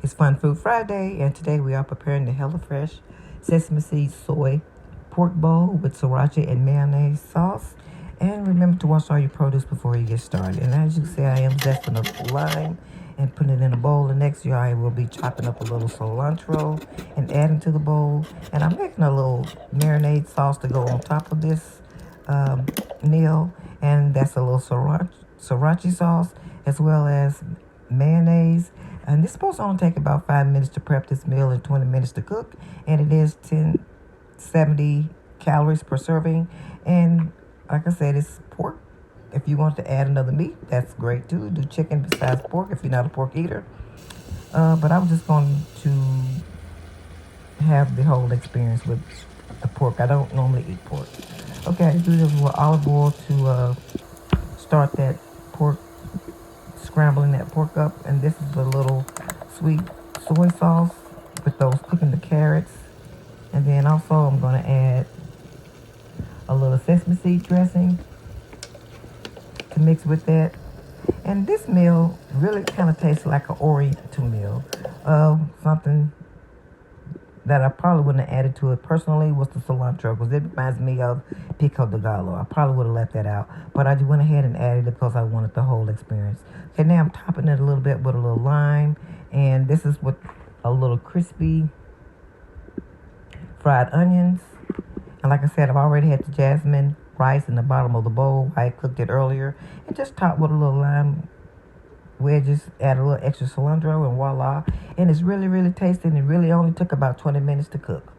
It's Fun Food Friday, and today we are preparing the HelloFresh sesame seed soy pork bowl with sriracha and mayonnaise sauce. And remember to wash all your produce before you get started. And as you can see, I am zesting up lime and putting it in a bowl. And next year I will be chopping up a little cilantro and adding to the bowl. And I'm making a little marinade sauce to go on top of this meal. And that's a little sriracha sauce as well as mayonnaise. And this is supposed to only take about 5 minutes to prep this meal and 20 minutes to cook. And it is 70 calories per serving. And like I said, it's pork. If you want to add another meat, that's great too. Do chicken besides pork if you're not a pork eater. But I'm just going to have the whole experience with the pork. I don't normally eat pork. Okay, I do this with olive oil to start that pork, scrambling that pork up. And this is a little sweet soy sauce with those cooking the carrots. And then also I'm going to add a little sesame seed dressing to mix with that. And this meal really kind of tastes like an oriental meal. Something that I probably wouldn't have added to it personally was the cilantro, because it reminds me of pico de gallo. I probably would have left that out, but I just went ahead and added it because I wanted the whole experience. Okay, now I'm topping it a little bit with a little lime, and this is with a little crispy fried onions. And like I said, I've already had the jasmine rice in the bottom of the bowl. I cooked it earlier, and just topped with a little lime wedges, add a little extra cilantro, and voila. And it's really, really tasty, and it really only took about 20 minutes to cook.